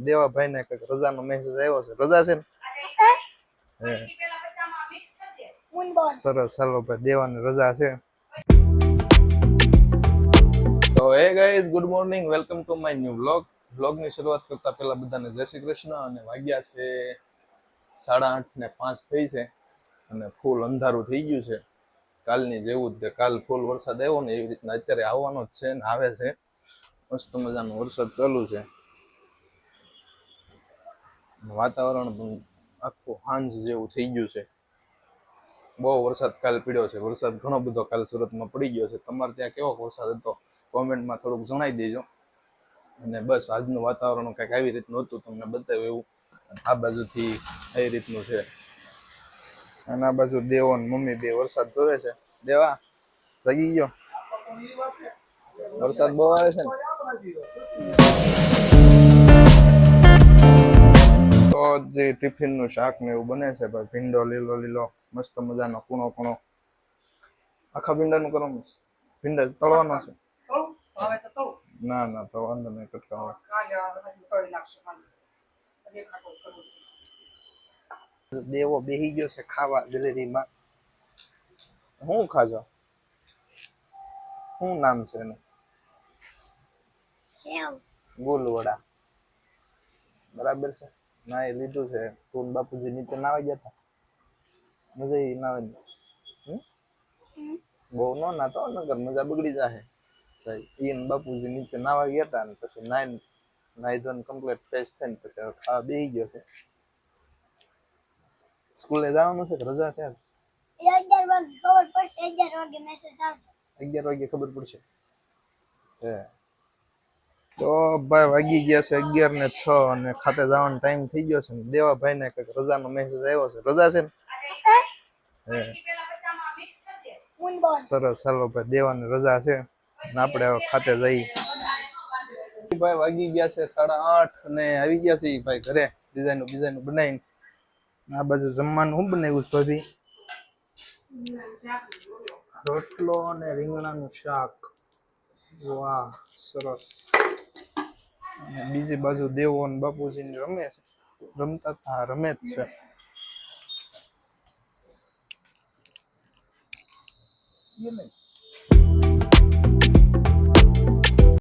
દેવાભાઈ ને કઈક રજાનો મેસેજ આવ્યો છે. રજા છે ને? સરસ, ચાલો ભાઈ, દેવાની રજા છે. તો hey guys, good morning, welcome to my new વ્લોગની શરૂઆત કરતા પહેલા બધાને જય શ્રી કૃષ્ણ. અને વાગ્યા છે 8:30 થઈ છે અને ફૂલ અંધારું થઈ ગયું છે. કાલની જેવું જ, કાલ ફૂલ વરસાદ આવ્યો ને એવી રીતના અત્યારે આવવાનો જ છે ને આવે છે. મસ્ત મજાનો વરસાદ ચાલુ છે. વાતાવરણ પણ આખું હાંજ જેવું થઈ ગયું છે. બહુ વરસાદ કાલ પડ્યો છે. વરસાદ ઘણો બધો કાલ સુરતમાં પડી ગયો છે. તમારે ત્યાં કેવો વરસાદ હતો કોમેન્ટમાં થોડુંક જણાવી દેજો. અને બસ આજનું વાતાવરણ કંઈક આવી રીતનું હતું, તમને બતાવ્યું એવું. આ બાજુથી એ રીતનું છે. અને આ બાજુ દેવો ને મમ્મી બે વરસાદ જોવે છે. દેવા જાગી ગયો? વરસાદ બહુ આવે છે ને? તો જે ટિફિન નું શાક ને એવું બને છે ભાઈ. ભીંડો લીલો લીલો મસ્ત મજાનો કૂણો કૂણો. આખા ભીંડાનું કરો? ભીંડા તળવાનો છે? ના ના, તો વાંધો નહીં, કટકા દેવો બેહી ગયો છે ખાવા ગેલેરીમાં. શું ખાજો? શું નામ છે એનું? ગુલવડા. બરાબર છે. ના એ લીધું છે. તું બાપુજી નીચે નાવા ગયા હતા? મજા નાવા? બહુ નો નાતો નગર મજા બગડી જાહે. ઈન બાપુજી નીચે નાવા ગયા હતા ને પછી નાઈ ધોઈને કમ્પ્લીટ ફ્રેશ થઈને પછી ખાવા બેસી ગયો છે. સ્કૂલે જવાનું છે કે રજા છે? 11 વાગે ખબર પડશે. 11 વાગે મેસેજ આવશે. 11 વાગે ખબર પડશે. તો ભાઈ વાગી ગયા છે 11:06 અને ખાતે જવાનો ટાઈમ થઈ ગયો છે. દેવાભાઈ ને કઈક રજાનો મેસેજ આવ્યો છે. રજા છે ને? સરસ, ચાલો ભાઈ, દેવાની રજા છે અને આપણે હવે ખાતે જઈએ. ભાઈ વાગી ગયા છે 8:30 અને આવી ગયા છે ભાઈ ઘરે ડિઝાઇન બનાવીને. આ બાજુ જમવાનું શું બનાવ્યું છે ભાભી? રોટલો અને રીંગણાનું શાક. વાહ, સરસ. અને બીજી બાજુ દેવો અને બાપુજી રમે જ છે.